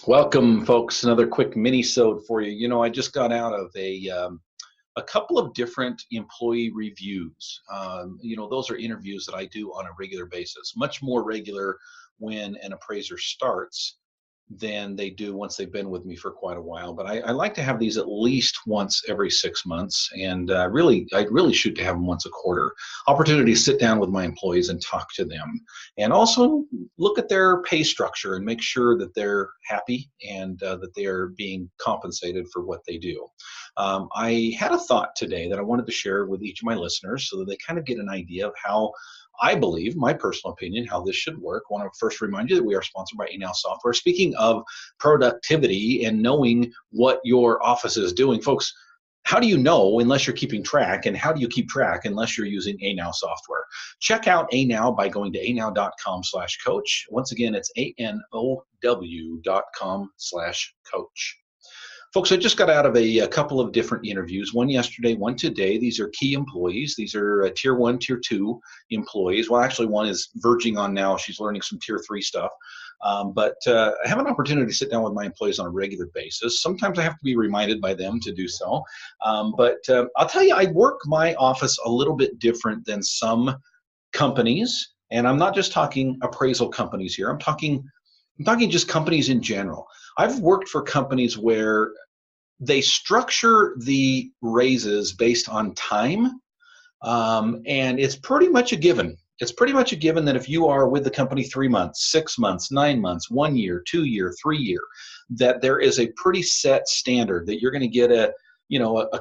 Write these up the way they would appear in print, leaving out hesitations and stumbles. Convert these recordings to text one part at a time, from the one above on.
Welcome, folks. Another quick mini-sode for you. I just got out of a couple of different employee reviews. Those are interviews that I do on a regular basis, much more regular when an appraiser starts than they do once they've been with me for quite a while. But I like to have these at least once every 6 months, and I really shoot to have them once a quarter. Opportunity to sit down with my employees and talk to them, and also look at their pay structure and make sure that they're happy and that they are being compensated for what they do. I had a thought today that I wanted to share with each of my listeners so that they kind of get an idea of how I believe, my personal opinion, how this should work. I want to first remind you that we are sponsored by Anow Software. Speaking of productivity and knowing what your office is doing, folks, how do you know unless you're keeping track? And how do you keep track unless you're using Anow Software? Check out Anow by going to anow.com/coach. Once again, it's anow.com/coach. Folks, I just got out of a couple of different interviews, one yesterday, one today. These are key employees. These are tier 1, tier 2 employees. Well, actually, one is verging on now. She's learning some tier 3 stuff. But I have an opportunity to sit down with my employees on a regular basis. Sometimes I have to be reminded by them to do so. But I'll tell you, I work my office a little bit different than some companies. And I'm not just talking appraisal companies here. I'm talking just companies in general. I've worked for companies where they structure the raises based on time, and it's pretty much a given. It's pretty much a given that if you are with the company 3 months, 6 months, 9 months, 1 year, 2 year, 3 year, that there is a pretty set standard that you're going to get a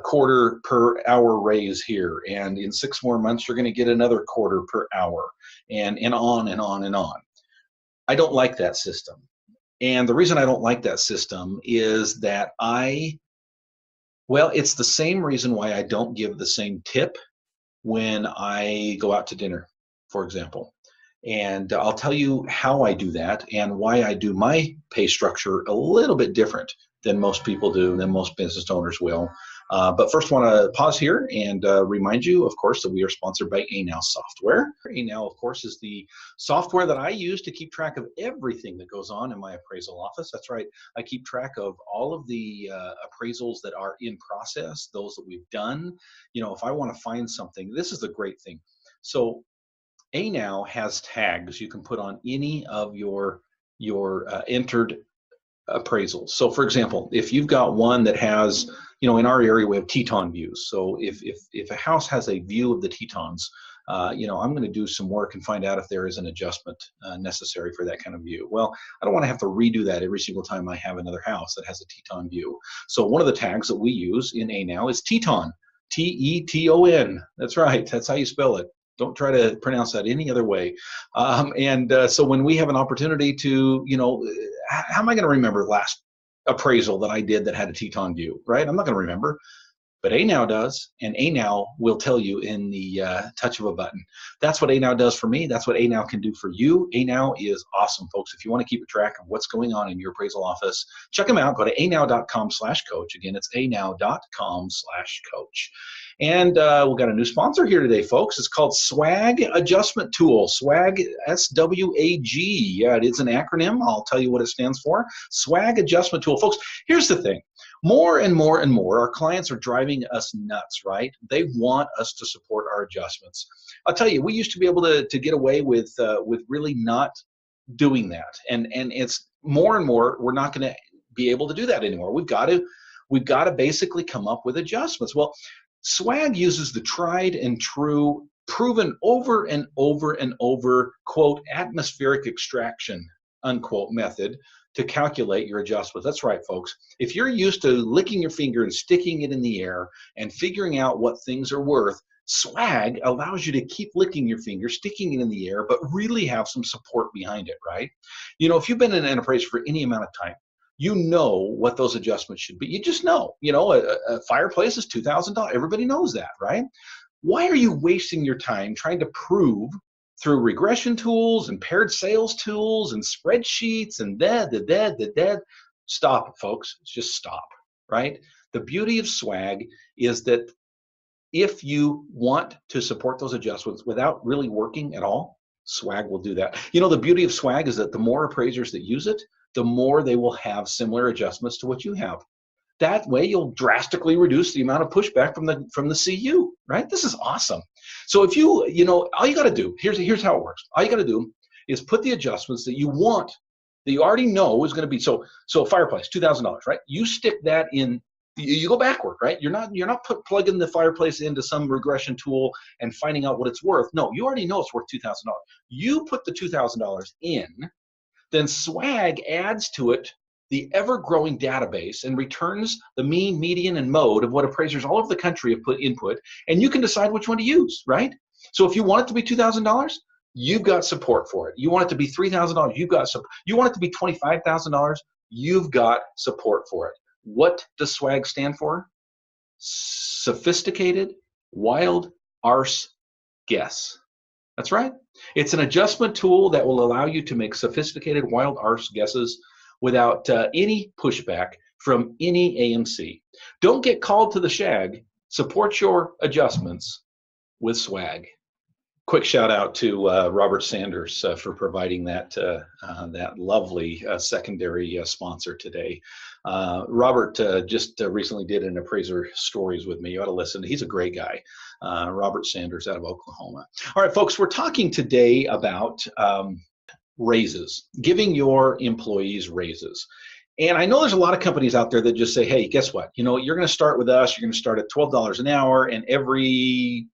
quarter per hour raise here, and in 6 more months you're going to get another quarter per hour, and on and on and on. I don't like that system. And the reason I don't like that system is that it's the same reason why I don't give the same tip when I go out to dinner, for example. And I'll tell you how I do that and why I do my pay structure a little bit different than most people do, than most business owners will. But first, I want to pause here and remind you, of course, that we are sponsored by Anow Software. Anow, of course, is the software that I use to keep track of everything that goes on in my appraisal office. That's right. I keep track of all of the appraisals that are in process, those that we've done. If I want to find something, this is the great thing. So Anow has tags you can put on any of your entered appraisals. So for example, if you've got one that has, in our area we have Teton views. So if a house has a view of the Tetons, I'm going to do some work and find out if there is an adjustment necessary for that kind of view. Well, I don't want to have to redo that every single time I have another house that has a Teton view. So one of the tags that we use in Anow is Teton, T-E-T-O-N. That's right. That's how you spell it. Don't try to pronounce that any other way. So when we have an opportunity to, how am I going to remember the last appraisal that I did that had a Teton view, right? I'm not going to remember. But Anow does, and Anow will tell you in the touch of a button. That's what Anow does for me. That's what Anow can do for you. Anow is awesome, folks. If you want to keep a track of what's going on in your appraisal office, check them out. Go to anow.com/coach. Again, it's anow.com/coach. And we've got a new sponsor here today, folks. It's called Swag Adjustment Tool. Swag, S-W-A-G. Yeah, it is an acronym. I'll tell you what it stands for. Swag Adjustment Tool. Folks, here's the thing. More and more and more, our clients are driving us nuts, right? They want us to support our adjustments. I'll tell you, we used to be able to get away with really not doing that. And it's more and more, we're not going to be able to do that anymore. We've got to basically come up with adjustments. Well, Swag uses the tried and true, proven over and over and over, quote, atmospheric extraction, unquote, method to calculate your adjustments. That's right, folks. If you're used to licking your finger and sticking it in the air and figuring out what things are worth, Swag allows you to keep licking your finger, sticking it in the air, but really have some support behind it, right? If you've been in an appraiser for any amount of time, you know what those adjustments should be. You just know. A fireplace is $2,000. Everybody knows that, right? Why are you wasting your time trying to prove through regression tools and paired sales tools and spreadsheets and Stop, folks. Just stop, right? The beauty of Swag is that if you want to support those adjustments without really working at all, Swag will do that. The beauty of Swag is that the more appraisers that use it, the more they will have similar adjustments to what you have. That way you'll drastically reduce the amount of pushback from the CU, right? This is awesome. So if all you got to do, here's how it works. All you got to do is put the adjustments that you want, that you already know is going to be, so fireplace, $2,000, right? You stick that in, you go backward, right? You're not plugging the fireplace into some regression tool and finding out what it's worth. No, you already know it's worth $2,000. You put the $2,000 in, then Swag adds to it the ever-growing database and returns the mean, median, and mode of what appraisers all over the country have put input, and you can decide which one to use, right? So if you want it to be $2,000, you've got support for it. You want it to be $3,000, you've got support. You want it to be $25,000, you've got support for it. What does SWAG stand for? Sophisticated Wild Arse Guess. That's right. It's an adjustment tool that will allow you to make sophisticated wild arse guesses without any pushback from any AMC. Don't get called to the shag. Support your adjustments with Swag. Quick shout out to Robert Sanders for providing that lovely secondary sponsor today. Robert just recently did an Appraiser Stories with me. You ought to listen. He's a great guy. Robert Sanders out of Oklahoma. All right, folks, we're talking today about raises, giving your employees raises. And I know there's a lot of companies out there that just say, hey, guess what? You're going to start with us. You're going to start at $12 an hour, and every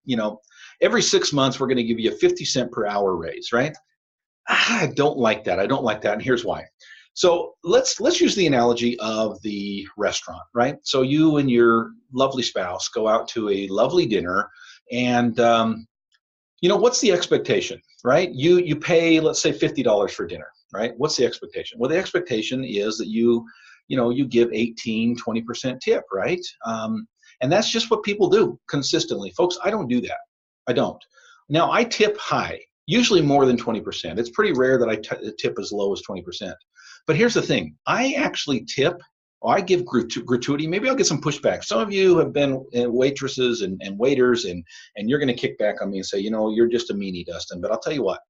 6 months we're going to give you a 50-cent per hour raise, right? I don't like that. I don't like that, and here's why. So let's use the analogy of the restaurant, right? So you and your lovely spouse go out to a lovely dinner, and what's the expectation, right? You pay, let's say, $50 for dinner, right? What's the expectation? Well, the expectation is that you give 18, 20% tip, right? And that's just what people do consistently. Folks, I don't do that. I don't. Now, I tip high, usually more than 20%. It's pretty rare that I tip as low as 20%. But here's the thing. I actually tip, or I give gratuity. Maybe I'll get some pushback. Some of you have been waitresses and waiters, and you're going to kick back on me and say, you're just a meanie, Dustin. But I'll tell you what.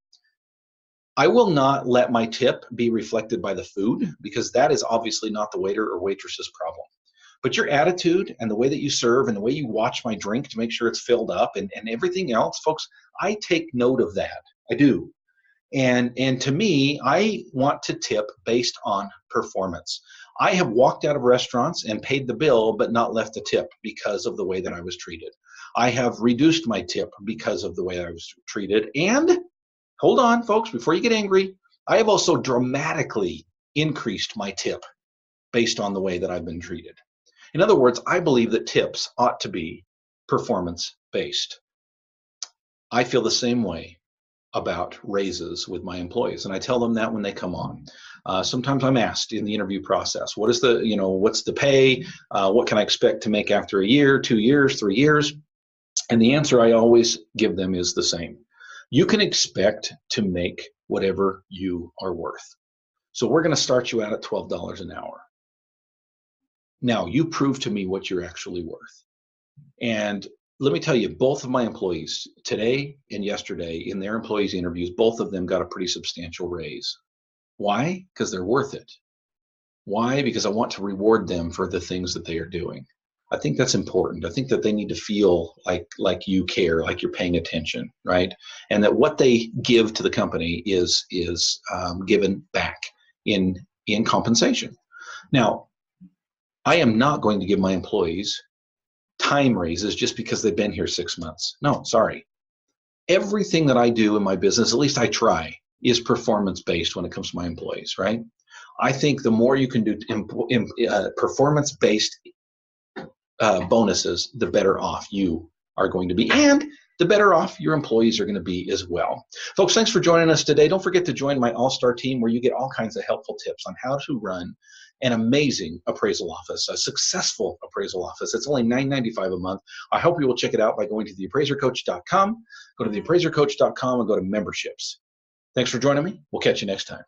I will not let my tip be reflected by the food, because that is obviously not the waiter or waitress's problem. But your attitude and the way that you serve and the way you watch my drink to make sure it's filled up and everything else, folks, I take note of that. I do. And to me, I want to tip based on performance. I have walked out of restaurants and paid the bill, but not left a tip because of the way that I was treated. I have reduced my tip because of the way I was treated. And hold on, folks, before you get angry, I have also dramatically increased my tip based on the way that I've been treated. In other words, I believe that tips ought to be performance-based. I feel the same way about raises with my employees, and I tell them that when they come on. Sometimes I'm asked in the interview process, what's the pay? What can I expect to make after a year, 2 years, 3 years? And the answer I always give them is the same. You can expect to make whatever you are worth. So we're going to start you out at $12 an hour. Now, you prove to me what you're actually worth. And let me tell you, both of my employees today and yesterday in their employees interviews, both of them got a pretty substantial raise. Why? Because they're worth it. Why? Because I want to reward them for the things that they are doing. I think that's important. I think that they need to feel like you care, like you're paying attention, right? And that what they give to the company is given back in compensation. Now, I am not going to give my employees time raises just because they've been here 6 months. No, sorry. Everything that I do in my business, at least I try, is performance-based when it comes to my employees, right? I think the more you can do performance-based bonuses, the better off you are going to be, and the better off your employees are going to be as well. Folks, thanks for joining us today. Don't forget to join my all-star team where you get all kinds of helpful tips on how to run an amazing appraisal office, a successful appraisal office. It's only $9.95 a month. I hope you will check it out by going to theappraisercoach.com. Go to theappraisercoach.com and go to memberships. Thanks for joining me. We'll catch you next time.